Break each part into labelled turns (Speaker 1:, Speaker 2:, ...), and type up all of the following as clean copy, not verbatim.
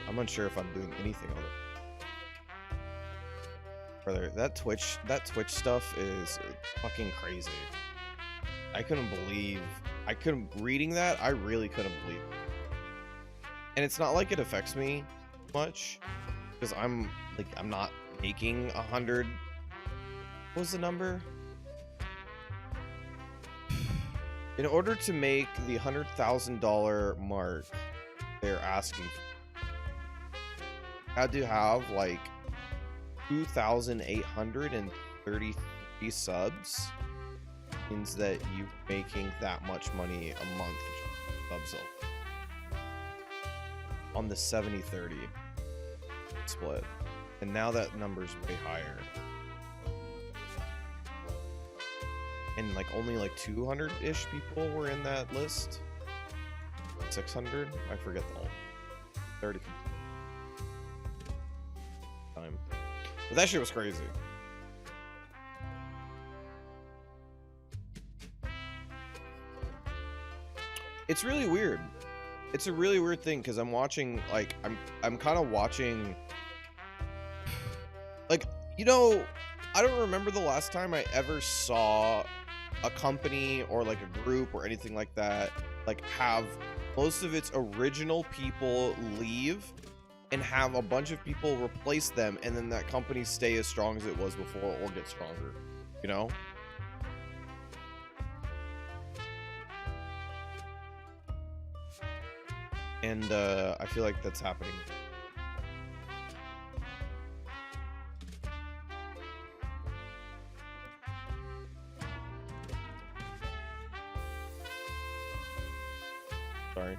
Speaker 1: I'm unsure if I'm doing anything on it. Brother, that Twitch stuff is fucking crazy. Reading that, I really couldn't believe it. And it's not like it affects me much, because I'm not making 100. What was the number? In order to make the $100,000 mark, they're asking for, had to have like 2,833 subs. Means that you're making that much money a month subs on the 70-30 split, and now that number's way higher, and like only like 200-ish people were in that list. 600, I forget the whole 30 time, but that shit was crazy. It's really weird. It's a really weird thing, because I'm watching, like, I'm kind of watching, like, you know, I don't remember the last time I ever saw a company or like a group or anything like that, like, have most of its original people leave and have a bunch of people replace them, and then that company stay as strong as it was before or get stronger, you know? And I feel like that's happening. Sorry.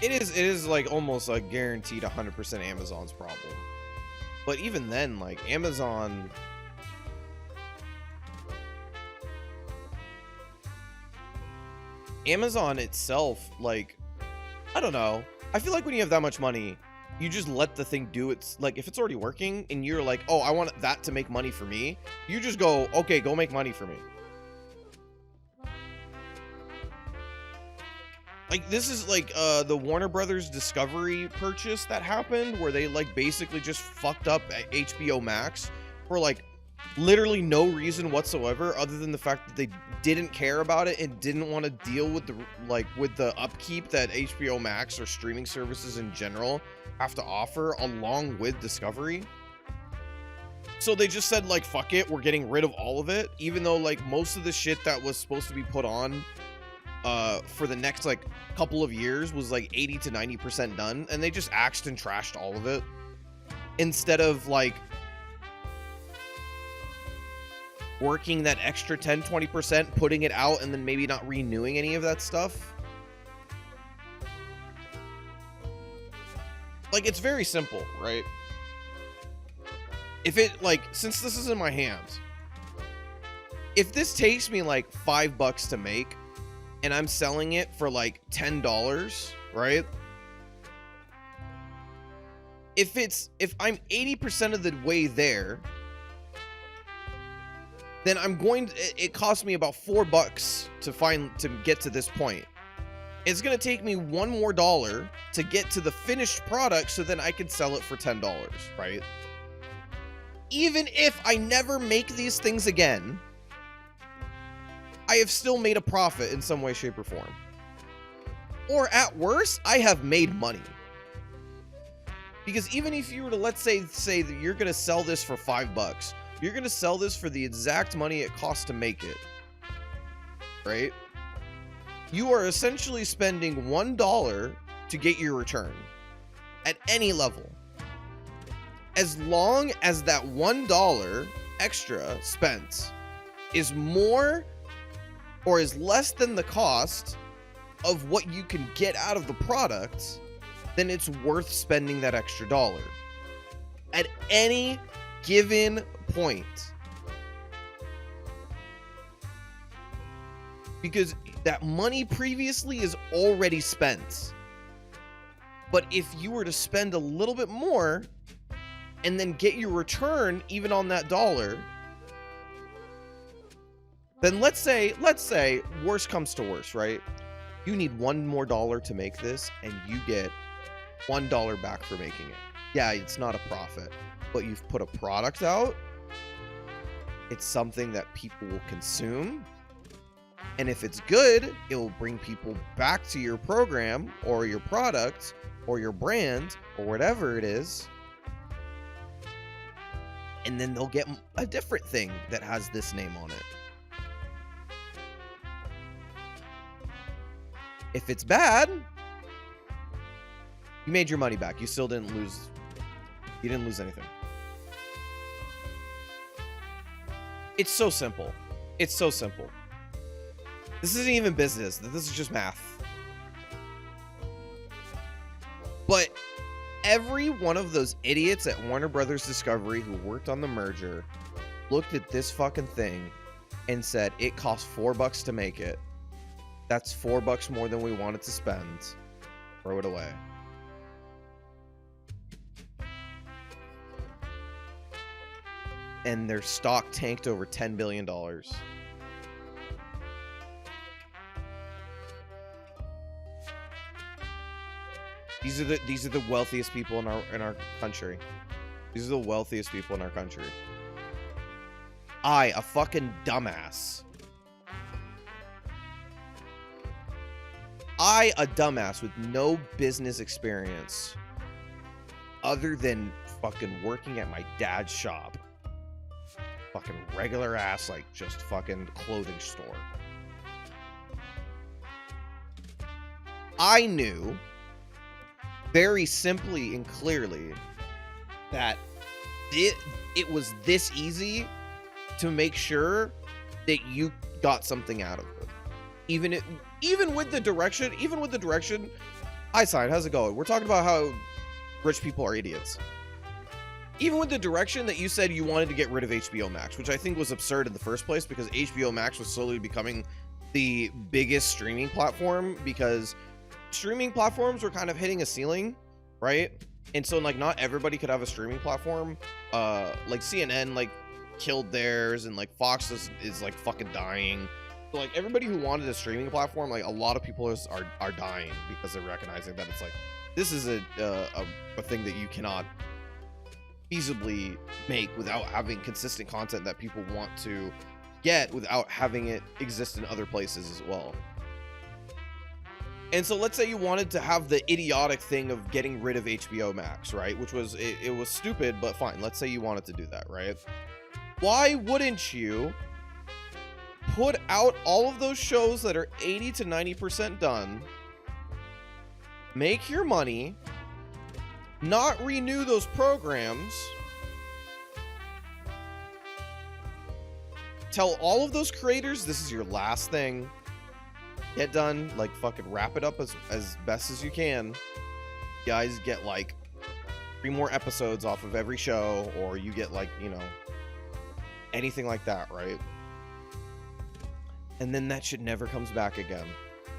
Speaker 1: It is like almost like guaranteed 100% Amazon's problem. But even then, like, Amazon itself, like, I don't know. I feel like when you have that much money, you just let the thing do its, like, if it's already working and you're like, oh, I want that to make money for me, you just go, okay, go make money for me. Like, this is like the Warner Brothers Discovery purchase that happened, where they like basically just fucked up HBO Max for like literally no reason whatsoever, other than the fact that they didn't care about it and didn't want to deal with the upkeep that HBO Max or streaming services in general have to offer along with Discovery. So they just said, like, fuck it, we're getting rid of all of it, even though like most of the shit that was supposed to be put on for the next like couple of years was like 80 to 90% done, and they just axed and trashed all of it instead of like working that extra 10-20%, putting it out, and then maybe not renewing any of that stuff. Like, it's very simple, right? If it, like, since this is in my hands, if this takes me like $5 to make and I'm selling it for like $10, right? If I'm 80% of the way there, then I'm going to, it costs me about $4 to get to this point. It's going to take me $1 more to get to the finished product, so then I can sell it for $10, right? Even if I never make these things again, I have still made a profit in some way, shape, or form. Or at worst, I have made money. Because even if you were to, let's say that you're going to sell this for $5, you're going to sell this for the exact money it costs to make it, right? You are essentially spending $1 to get your return at any level. As long as that $1 extra spent is more or is less than the cost of what you can get out of the product, then it's worth spending that extra dollar at any given point. Because that money previously is already spent. But if you were to spend a little bit more and then get your return even on that dollar, Then let's say worst comes to worst, right? You need $1 more to make this, and you get $1 back for making it. Yeah, it's not a profit, but you've put a product out. It's something that people will consume. And if it's good, it will bring people back to your program or your product or your brand or whatever it is. And then they'll get a different thing that has this name on it. If it's bad, you made your money back. You still didn't lose. You didn't lose anything. It's so simple. It's so simple. This isn't even business. This is just math. But every one of those idiots at Warner Brothers Discovery who worked on the merger looked at this fucking thing and said, it cost $4 to make it. That's $4 more than we wanted to spend. Throw it away. And their stock tanked over $10 billion. These are the wealthiest people in our country. These are the wealthiest people in our country. I, a fucking dumbass. I, a dumbass with no business experience other than fucking working at my dad's shop. Fucking regular ass, like, just fucking clothing store. I knew very simply and clearly that it was this easy to make sure that you got something out of it. Even with the direction, hi Sign, how's it going? We're talking about how rich people are idiots. Even with the direction that you said you wanted to get rid of HBO Max, which I think was absurd in the first place because HBO Max was slowly becoming the biggest streaming platform because streaming platforms were kind of hitting a ceiling, right? And so like not everybody could have a streaming platform. Like CNN like killed theirs, and like Fox is like fucking dying. So, like everybody who wanted a streaming platform, like a lot of people are dying because they're recognizing that it's like this is a thing that you cannot feasibly make without having consistent content that people want to get without having it exist in other places as well. And so let's say you wanted to have the idiotic thing of getting rid of HBO Max, right? Which was, it was stupid, but fine. Let's say you wanted to do that, right? Why wouldn't you put out all of those shows that are 80 to 90% done, make your money, not renew those programs, tell all of those creators this is your last thing, get done, like fucking wrap it up as best as you can. You guys get like 3 more episodes off of every show, or you get like, you know, anything like that, right? And then that shit never comes back again.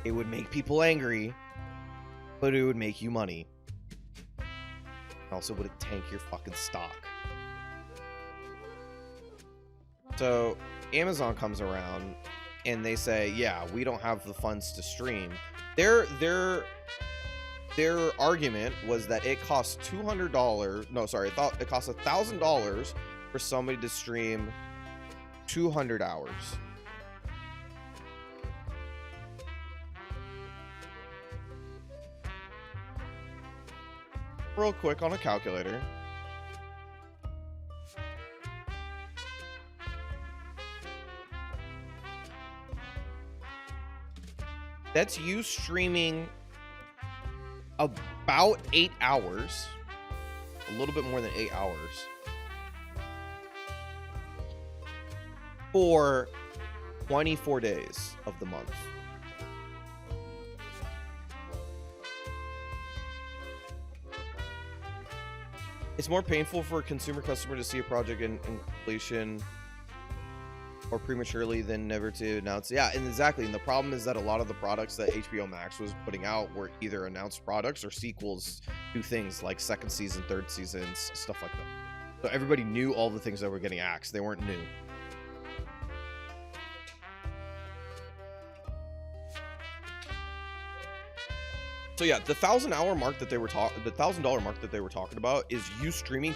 Speaker 1: It would make people angry, but it would make you money. Also, would it tank your fucking stock? So Amazon comes around and they say, yeah, we don't have the funds to stream. Their argument was that it costs $200. No, sorry, it costs $1,000 for somebody to stream 200 hours. Real quick on a calculator. That's you streaming about 8 hours. A little bit more than 8 hours. For 24 days of the month. It's more painful for a consumer customer to see a project in completion or prematurely than never to announce. Yeah, and exactly. And the problem is that a lot of the products that HBO Max was putting out were either announced products or sequels to things like second season, third seasons, stuff like that. So everybody knew all the things that were getting axed. They weren't new. So yeah, the $1,000 mark that they were the $1,000 mark that they were talking about is you streaming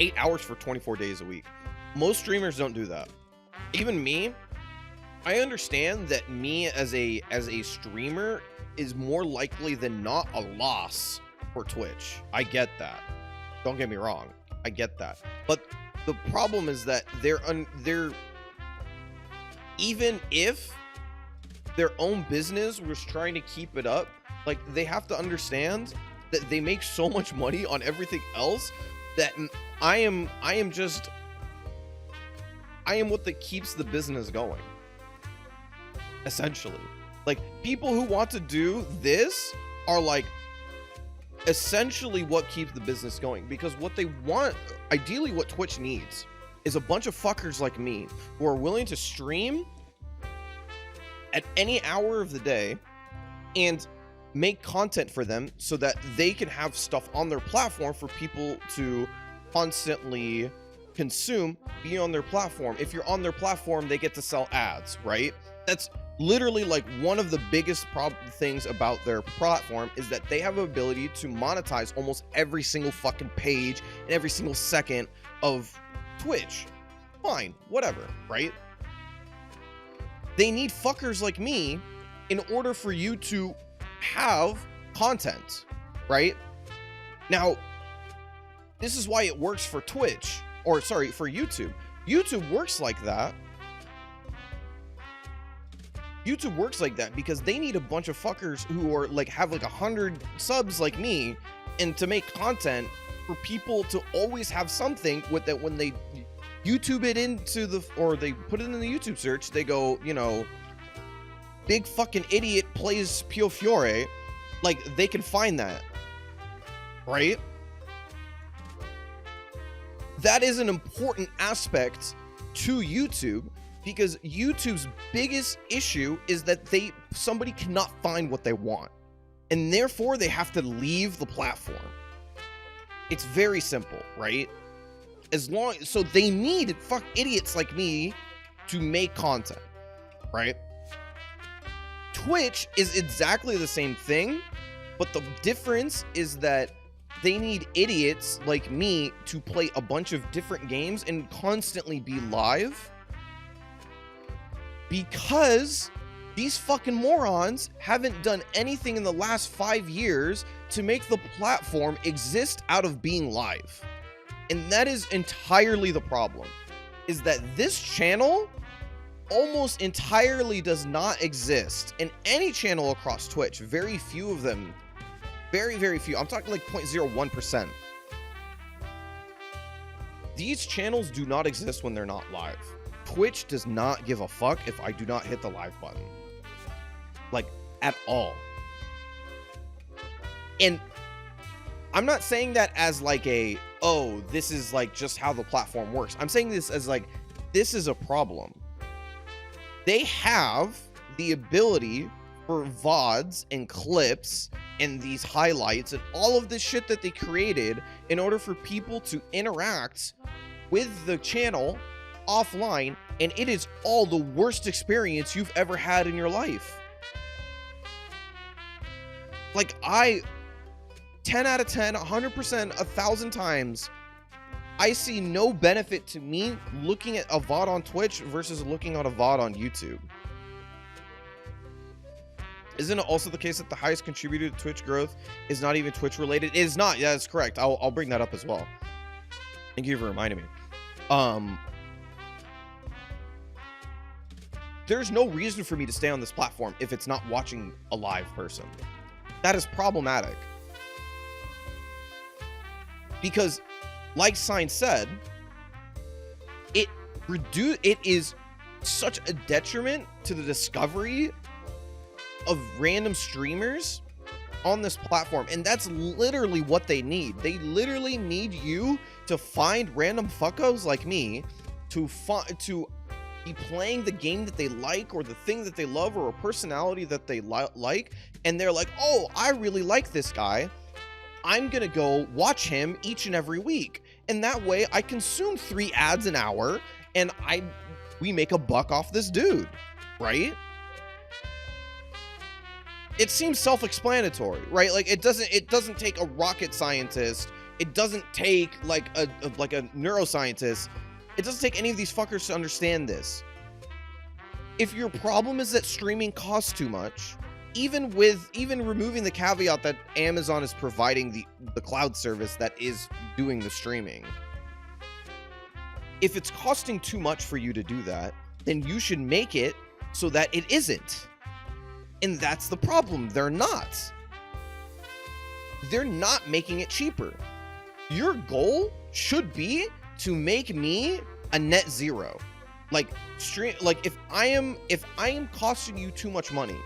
Speaker 1: 8 hours for 24 days a week. Most streamers don't do that. Even me, I understand that me as a streamer is more likely than not a loss for Twitch. I get that. Don't get me wrong. I get that. But the problem is that they're even if their own business was trying to keep it up, like, they have to understand that they make so much money on everything else that I am what that keeps the business going. Essentially, like, people who want to do this are like essentially what keeps the business going, because what they want, ideally what Twitch needs, is a bunch of fuckers like me who are willing to stream at any hour of the day and make content for them so that they can have stuff on their platform for people to constantly consume, be on their platform. If you're on their platform, they get to sell ads, right? That's literally like one of the biggest things about their platform, is that they have an ability to monetize almost every single fucking page and every single second of Twitch. Fine, whatever, right? They need fuckers like me in order for you to have content, right? Now, this is why it works for Twitch, or sorry, for YouTube. YouTube works like that. YouTube works like that because they need a bunch of fuckers who are like, have like 100 subs like me, and to make content for people to always have something with that. When they YouTube it into the, or they put it in the YouTube search, they go, you know, big fucking idiot plays Pio Fiore, like, they can find that, right? That is an important aspect to YouTube, because YouTube's biggest issue is that somebody cannot find what they want, and therefore they have to leave the platform. It's very simple, right? So they need idiots like me to make content, right? Twitch is exactly the same thing, but the difference is that they need idiots like me to play a bunch of different games and constantly be live, because these fucking morons haven't done anything in the last 5 years to make the platform exist out of being live. And that is entirely the problem, is that this channel almost entirely does not exist in any channel across Twitch. Very few of them. Very, very few. I'm talking like 0.01%. These channels do not exist when they're not live. Twitch does not give a fuck if I do not hit the live button. Like, at all. And I'm not saying that as like a, oh, this is like just how the platform works. I'm saying this as like, this is a problem. They have the ability for VODs and clips and these highlights and all of this shit that they created in order for people to interact with the channel offline, and it is all the worst experience you've ever had in your life. Like, 10 out of 10, 100%, 1,000 times, I see no benefit to me looking at a VOD on Twitch versus looking at a VOD on YouTube. Isn't it also the case that the highest contributor to Twitch growth is not even Twitch related? It is not. Yeah, that's correct. I'll bring that up as well. Thank you for reminding me. There's no reason for me to stay on this platform if it's not watching a live person. That is problematic. Because, like Sign said, it is such a detriment to the discovery of random streamers on this platform, and that's literally what they need. They literally need you to find random fuckos like me to be playing the game that they like, or the thing that they love, or a personality that they like, and they're like, oh, I really like this guy, I'm gonna go watch him each and every week, and that way I consume 3 ads an hour, and we make $1 off this dude, right? it seems self-explanatory, right? Like it doesn't take a rocket scientist. It doesn't take like a neuroscientist. It doesn't take any of these fuckers to understand this. If your problem is that streaming costs too much, even removing the caveat that Amazon is providing the cloud service that is doing the streaming, if it's costing too much for you to do that, then you should make it so that it isn't. And that's the problem. They're not making it cheaper. Your goal should be to make me a net zero. Like if I am costing you too much money,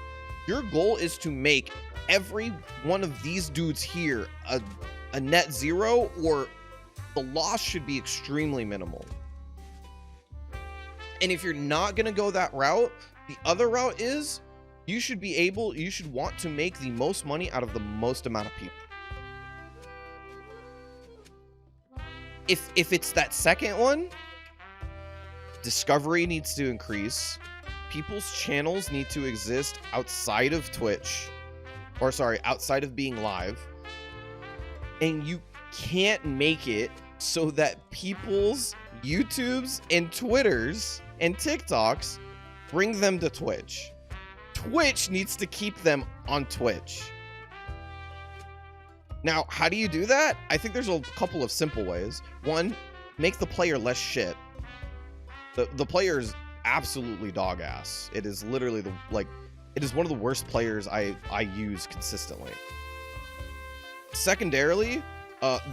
Speaker 1: your goal is to make every one of these dudes here a net zero, or the loss should be extremely minimal. And if you're not going to go that route, the other route is you should want to make the most money out of the most amount of people. If it's that second one, discovery needs to increase. People's channels need to exist outside of Twitch, outside of being live. And you can't make it so that people's YouTubes and Twitters and TikToks bring them to Twitch. Twitch needs to keep them on Twitch. Now, how do you do that? I think there's a couple of simple ways. One, make the player less shit. The player is absolutely dog ass. It is literally it is one of the worst players I use consistently. Secondarily,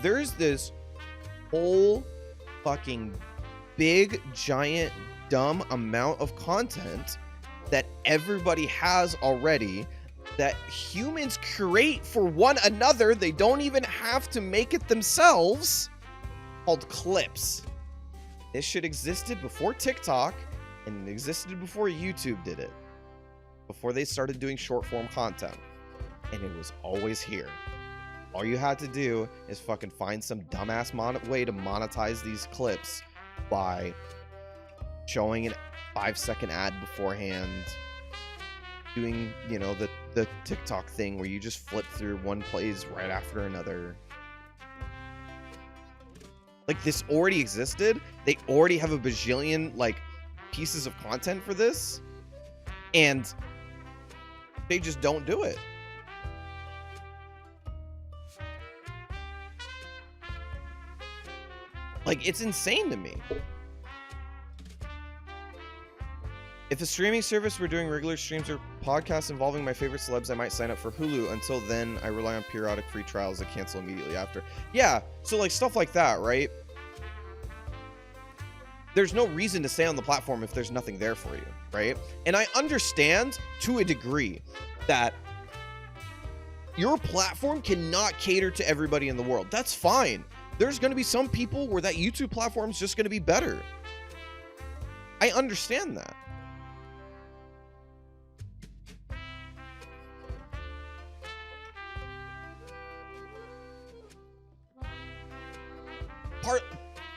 Speaker 1: there's this whole fucking big, giant, dumb amount of content that everybody has already that humans create for one another. They don't even have to make it themselves, called clips. This shit existed before TikTok, and it existed before YouTube did it, before they started doing short form content, and it was always here. All you had to do is fucking find some dumbass way to monetize these clips by showing a 5-second ad beforehand, doing, the TikTok thing where you just flip through one plays right after another. Like, this already existed. They already have a bajillion pieces of content for this, and they just don't do it. It's insane to me. If a streaming service were doing regular streams or podcasts involving my favorite celebs, I might sign up for Hulu. Until then, I rely on periodic free trials that cancel immediately after. Yeah, so stuff like that, right? There's no reason to stay on the platform if there's nothing there for you, right? And I understand to a degree that your platform cannot cater to everybody in the world. That's fine. There's going to be some people where that YouTube platform is just going to be better. I understand that.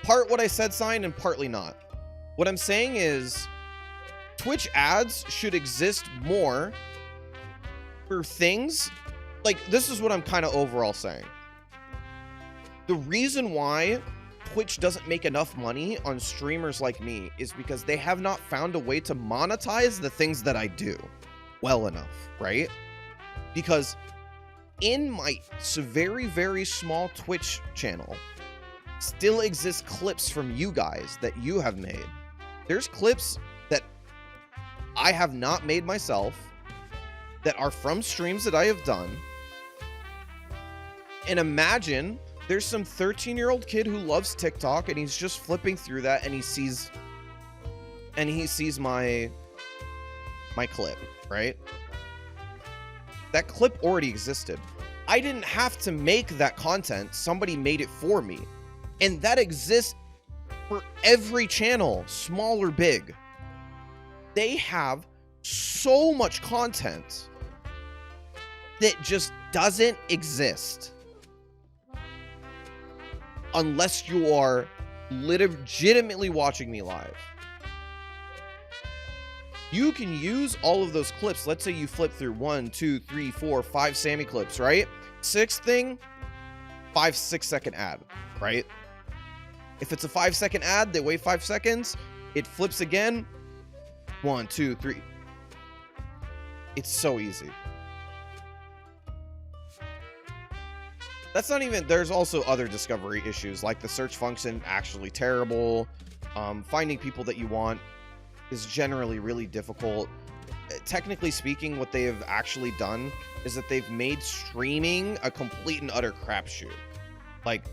Speaker 1: Part what I said, Sign, and partly not. What I'm saying is Twitch ads should exist more for things this is what I'm kind of overall saying. The reason why Twitch doesn't make enough money on streamers like me is because they have not found a way to monetize the things that I do well enough, right? Because in my very, very small Twitch channel still exist clips from you guys that you have made. There's clips that I have not made myself that are from streams that I have done. And imagine there's some 13-year-old kid who loves TikTok and he's just flipping through that and he sees my clip, right? That clip already existed. I didn't have to make that content. Somebody made it for me. And that exists for every channel, small or big. They have so much content that just doesn't exist unless you are legitimately watching me live. You can use all of those clips. Let's say you flip through 1, 2, 3, 4, 5 Sami clips, right? Sixth thing, 5-6 second ad, right? If it's a 5-second ad, they wait 5 seconds, it flips again. 1, 2, 3. It's so easy. That's not even, there's also other discovery issues, like the search function actually terrible. Finding people that you want is generally really difficult. Technically speaking, what they have actually done is that they've made streaming a complete and utter crapshoot. Like,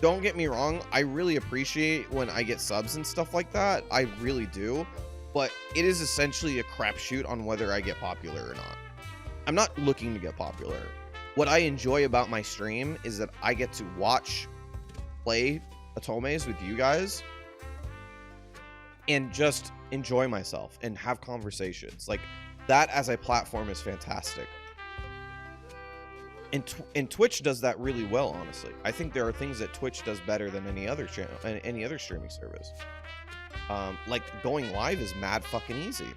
Speaker 1: don't get me wrong, I really appreciate when I get subs and stuff like that. I really do. But it is essentially a crapshoot on whether I get popular or not. I'm not looking to get popular. What I enjoy about my stream is that I get to watch, play Atomes with you guys, and just enjoy myself and have conversations. Like, that as a platform is fantastic. And Twitch does that really well, honestly. I think there are things that Twitch does better than any other channel, any other streaming service. Like, going live is mad fucking easy.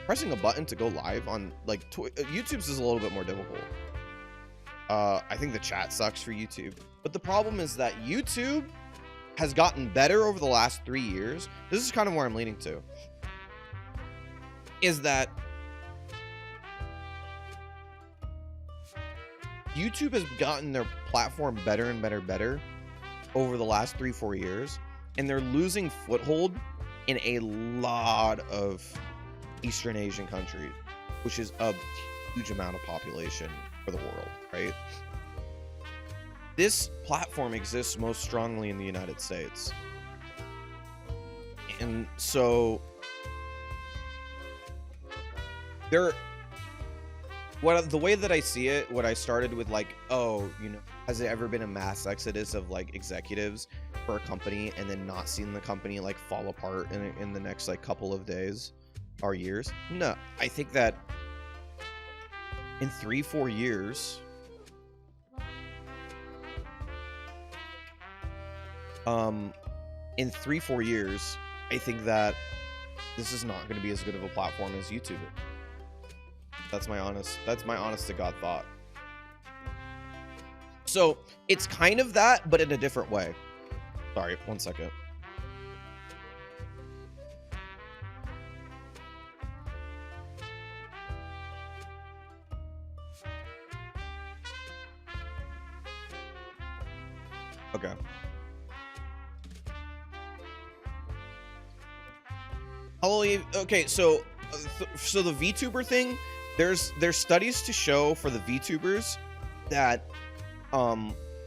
Speaker 1: Pressing a button to go live on, like, YouTube's is a little bit more difficult. I think the chat sucks for YouTube. But the problem is that YouTube has gotten better over the last 3 years. This is kind of where I'm leaning to. Is that YouTube has gotten their platform better and better over the last 3-4 years. And they're losing foothold in a lot of Eastern Asian countries, which is a huge amount of population for the world, right? This platform exists most strongly in the United States. And so the way that I see it, what I started with, like, oh, you know, has there ever been a mass exodus of like executives for a company and then not seeing the company like fall apart in the next like couple of days or years? No, I think that in 3-4 years, I think that this is not going to be as good of a platform as YouTube. That's my honest to God thought. So it's kind of that, but in a different way. Sorry, 1 second. Okay. Okay, so the VTuber thing, there's studies to show for the VTubers that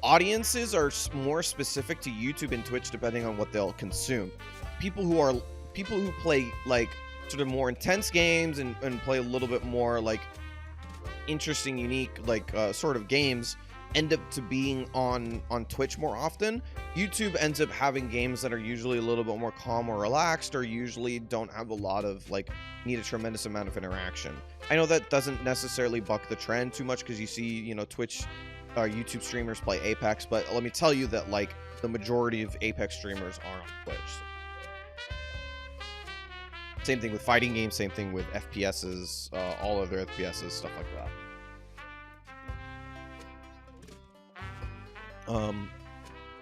Speaker 1: audiences are more specific to YouTube and Twitch depending on what they'll consume. People who play like sort of more intense games and play a little bit more like interesting, unique, like sort of games end up to being on Twitch more often. YouTube ends up having games that are usually a little bit more calm or relaxed, or usually don't have a lot of like need a tremendous amount of interaction. I know that doesn't necessarily buck the trend too much because you see, you know, Twitch YouTube streamers play Apex, but let me tell you that like the majority of Apex streamers are on Twitch. Same thing with fighting games, same thing with FPSs, all other FPSs, stuff like that.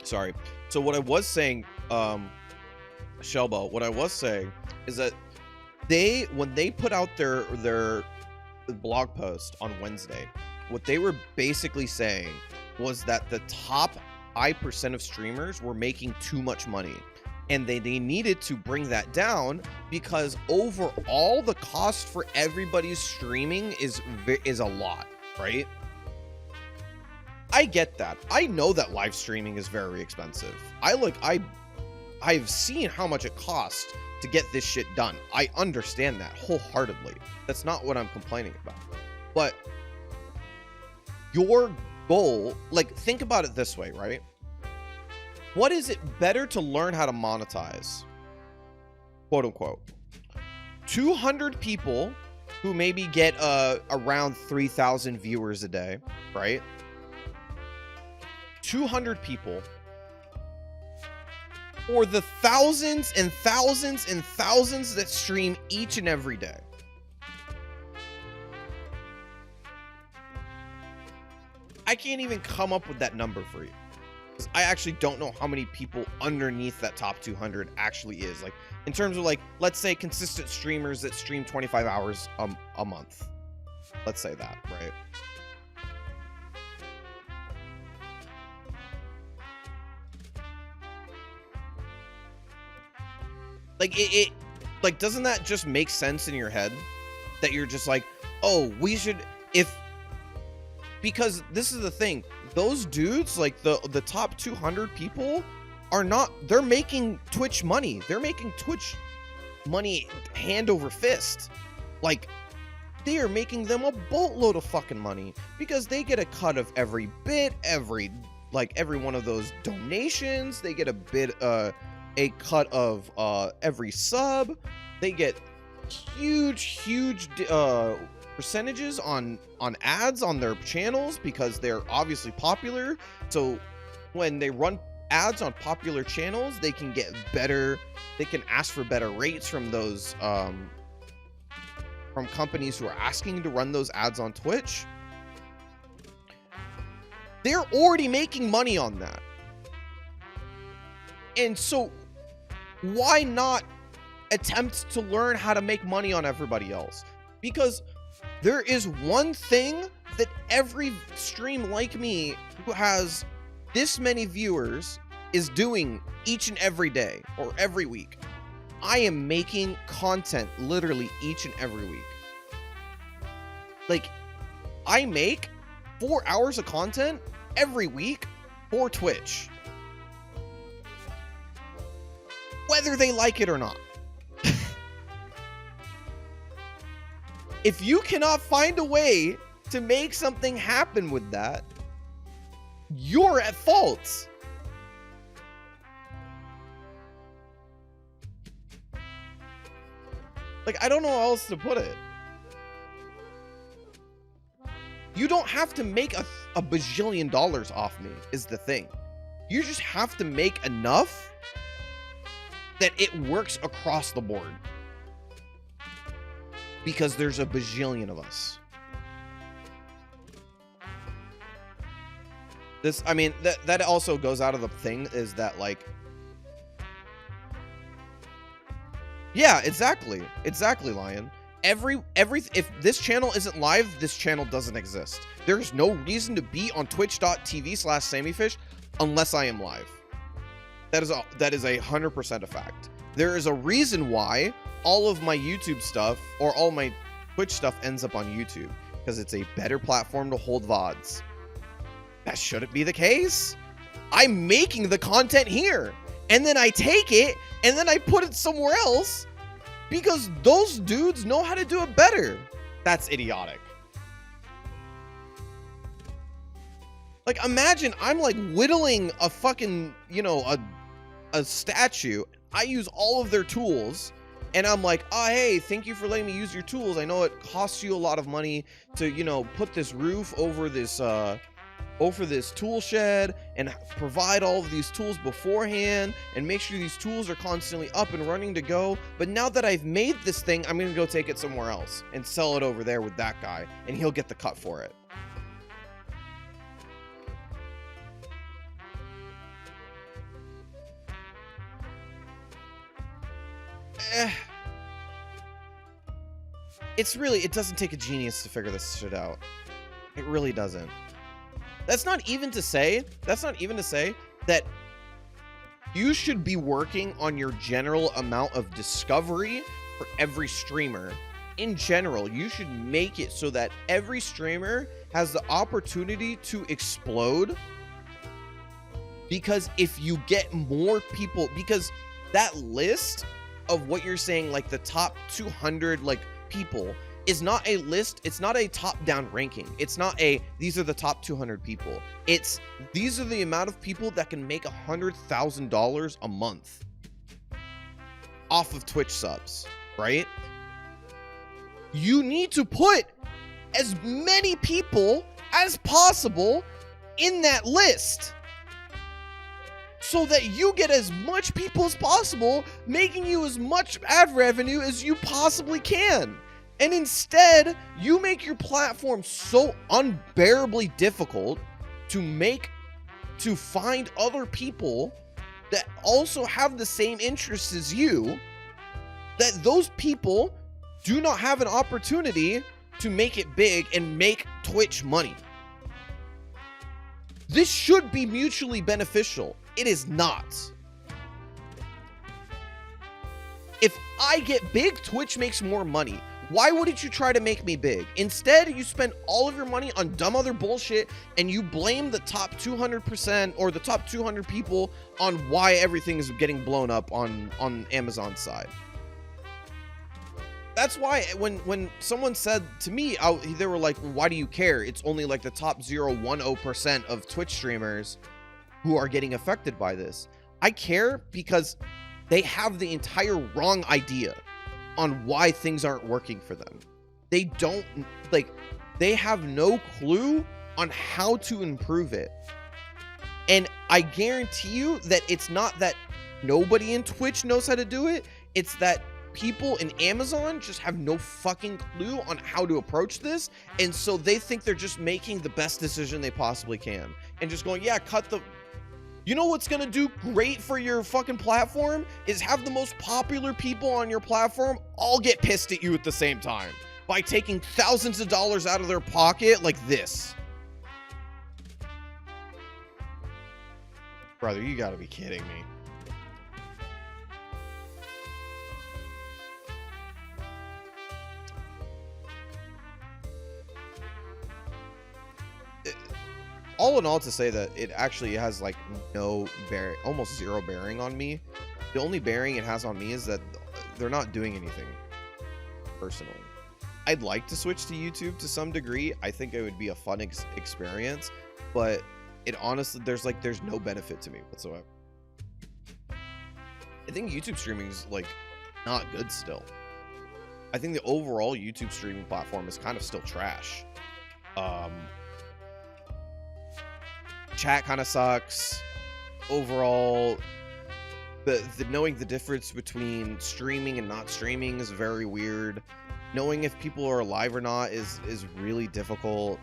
Speaker 1: Sorry. So what I was saying, Shelbo, what I was saying is that when they put out their blog post on Wednesday, what they were basically saying was that the top 5% of streamers were making too much money, and they needed to bring that down because overall the cost for everybody's streaming is a lot, right? I get that. I know that live streaming is very expensive. I've seen how much it costs to get this shit done. I understand that wholeheartedly. That's not what I'm complaining about. But your goal, like, think about it this way, right? What is it better to learn how to monetize? Quote unquote. 200 people who maybe get around 3,000 viewers a day, right? 200 people, or the thousands and thousands and thousands that stream each and every day. I can't even come up with that number for you. I actually don't know how many people underneath that top 200 actually is. Like, in terms of, like, let's say consistent streamers that stream 25 hours a month. Let's say that, right? Like, it like, doesn't that just make sense in your head? That you're just like, oh, we should, because this is the thing, those dudes, like the top 200 people are not, they're making Twitch money. They're making Twitch money hand over fist. Like, they are making them a boatload of fucking money because they get a cut of every bit, every one of those donations. They get a cut of every sub. They get huge percentages on ads on their channels because they're obviously popular. So when they run ads on popular channels, they can get better, they can ask for better rates from those from companies who are asking to run those ads on Twitch. They're already making money on that. And so why not attempt to learn how to make money on everybody else? Because there is one thing that every stream like me who has this many viewers is doing each and every day or every week. I am making content literally each and every week. Like, I make 4 hours of content every week for Twitch. Whether they like it or not. If you cannot find a way to make something happen with that, you're at fault. Like, I don't know how else to put it. You don't have to make a bajillion dollars off me, is the thing. You just have to make enough that it works across the board. Because there's a bajillion of us. This, I mean, that also goes out of the thing is that, like, yeah, exactly, Lion. If this channel isn't live, this channel doesn't exist. There's no reason to be on twitch.tv/SamiFish unless I am live. That is 100% a fact. There is a reason why all of my YouTube stuff or all my Twitch stuff ends up on YouTube, because it's a better platform to hold VODs. That shouldn't be the case. I'm making the content here, and then I take it and then I put it somewhere else because those dudes know how to do it better. That's idiotic. Like, imagine I'm like whittling a fucking, you know, a statue. I use all of their tools. And I'm like, oh, hey, thank you for letting me use your tools. I know it costs you a lot of money to, you know, put this roof over this tool shed and provide all of these tools beforehand and make sure these tools are constantly up and running to go. But now that I've made this thing, I'm going to go take it somewhere else and sell it over there with that guy, and he'll get the cut for it. It doesn't take a genius to figure this shit out. It really doesn't. That's not even to say that you should be working on your general amount of discovery for every streamer. In general, you should make it so that every streamer has the opportunity to explode. Because if you get more people, because that list of what you're saying, like the top 200 like people, is not a list. It's not a top-down ranking. It's not a these are the top 200 people. It's these are the amount of people that can make $100,000 a month off of Twitch subs, right? You need to put as many people as possible in that list so that you get as much people as possible, making you as much ad revenue as you possibly can. And instead, you make your platform so unbearably difficult to find other people that also have the same interests as you, that those people do not have an opportunity to make it big and make Twitch money. This should be mutually beneficial. It is not. If I get big, Twitch makes more money. Why wouldn't you try to make me big? Instead, you spend all of your money on dumb other bullshit and you blame the top 200% or the top 200 people on why everything is getting blown up on Amazon's side. That's why when someone said to me, they were like, why do you care? It's only like the top 0.10% of Twitch streamers who are getting affected by this. I care because they have the entire wrong idea on why things aren't working for them. They don't, like, they have no clue on how to improve it. And I guarantee you that it's not that nobody in Twitch knows how to do it. It's that people in Amazon just have no fucking clue on how to approach this. And so they think they're just making the best decision they possibly can. And just going, yeah, cut the... You know what's gonna do great for your fucking platform is have the most popular people on your platform all get pissed at you at the same time by taking thousands of dollars out of their pocket like this. Brother, you gotta be kidding me. All in all, to say that it actually has like no bearing, almost zero bearing on me. The only bearing it has on me is that they're not doing anything personally. I'd like to switch to YouTube to some degree. I think it would be a fun experience, but it honestly, there's no benefit to me whatsoever. I think YouTube streaming is like not good still. I think the overall YouTube streaming platform is kind of still trash. Chat kind of sucks. Overall, the knowing the difference between streaming and not streaming is very weird. Knowing if people are alive or not is really difficult.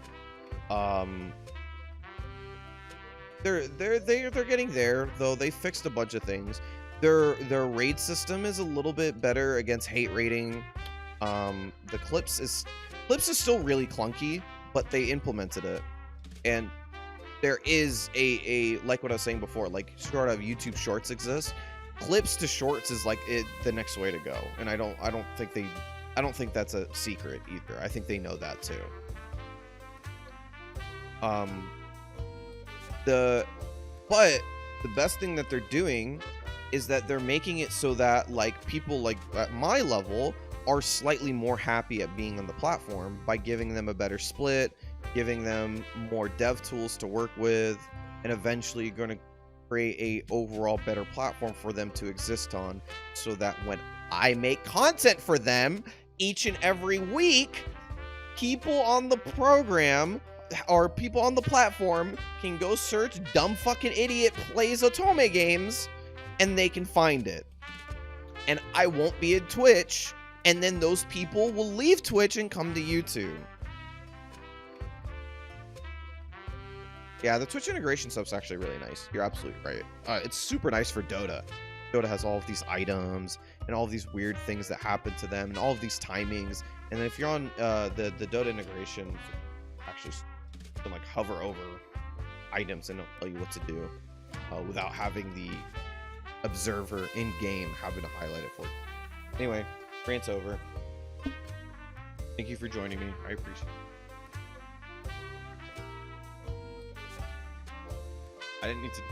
Speaker 1: They're getting there though. They fixed a bunch of things. Their raid system is a little bit better against hate rating. The clips is still really clunky, but they implemented it. And there is a like what I was saying before, like sort of YouTube Shorts exists. Clips to Shorts is like the next way to go, and I don't think that's a secret either. I think they know that too. But the best thing that they're doing is that they're making it so that like people like at my level are slightly more happy at being on the platform by giving them a better split, giving them more dev tools to work with, and eventually going to create a overall better platform for them to exist on, so that when I make content for them each and every week, people on the program or people on the platform can go search dumb fucking idiot plays Otome games and they can find it. And I won't be at Twitch, and then those people will leave Twitch and come to YouTube. Yeah, the Twitch integration stuff's actually really nice. You're absolutely right. It's super nice for Dota. Dota has all of these items and all of these weird things that happen to them and all of these timings. And then if you're on the Dota integration, actually you can like hover over items and it'll tell you what to do without having the observer in game having to highlight it for you. Anyway, rant's over. Thank you for joining me. I appreciate it. I didn't need to.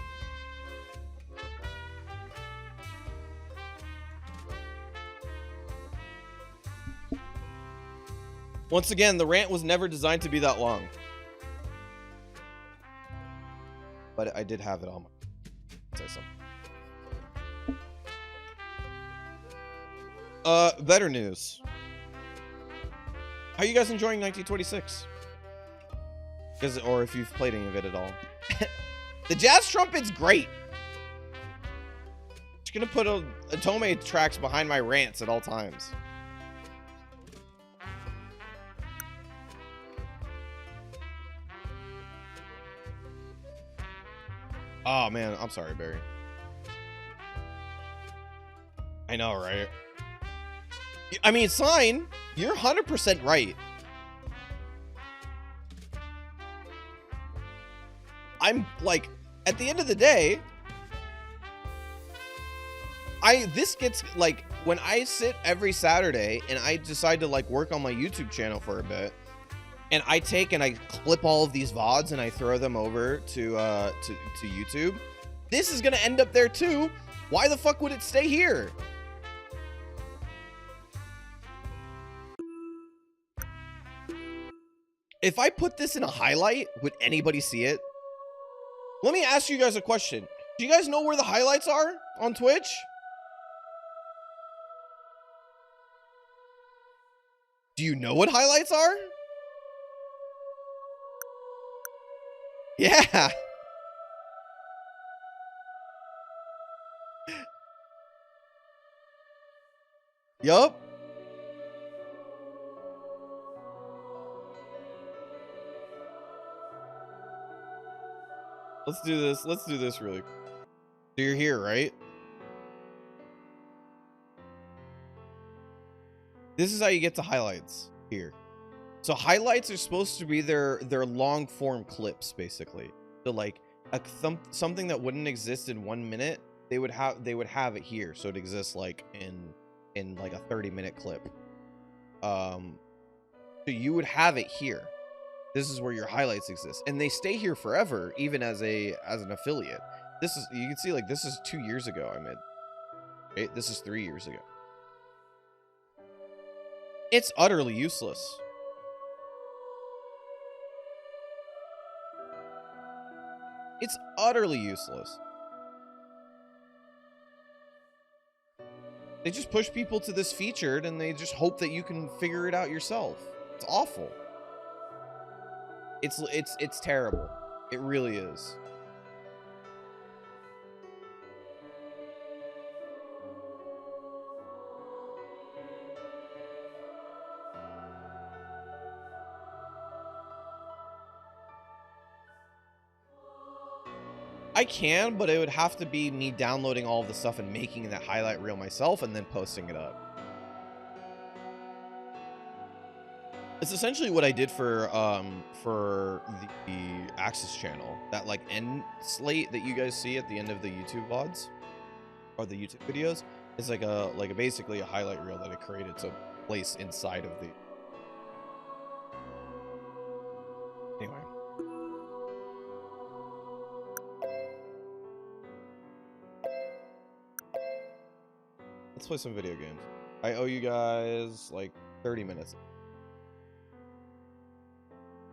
Speaker 1: Once again, the rant was never designed to be that long. But I did have it on my... Say something. Better news. How are you guys enjoying 1926? Or if you've played any of it at all. The jazz trumpet's great. gonna put a Tome tracks behind my rants at all times. Oh man, I'm sorry, Barry. I know, right? I mean, Sign, you're 100% right. I'm like, at the end of the day, this gets like, when I sit every Saturday and I decide to like work on my YouTube channel for a bit, and I take and I clip all of these VODs and I throw them over to YouTube, this is gonna end up there too. Why the fuck would it stay here? If I put this in a highlight, would anybody see it? Let me ask you guys a question. Do you guys know where the highlights are on Twitch? Do you know what highlights are? Yeah. Yup. Let's do this. Let's do this really quick. So you're here, right? This is how you get to highlights here. So highlights are supposed to be their long form clips, basically. So like something that wouldn't exist in 1 minute, they would have it here, so it exists like in like a 30-minute clip. So you would have it here. This is where your highlights exist, and they stay here forever, even as an affiliate. This is, you can see, like, this is 2 years ago I made. Right? This is 3 years ago. It's utterly useless. It's utterly useless. They just push people to this featured, and they just hope that you can figure it out yourself. It's awful. It's terrible. It really is. I can, but it would have to be me downloading all of the stuff and making that highlight reel myself and then posting it up. It's essentially what I did for the Axis channel. That like end slate that you guys see at the end of the YouTube VODs or the YouTube videos is like basically a highlight reel that I created to place inside of the. Anyway. Let's play some video games. I owe you guys like 30 minutes.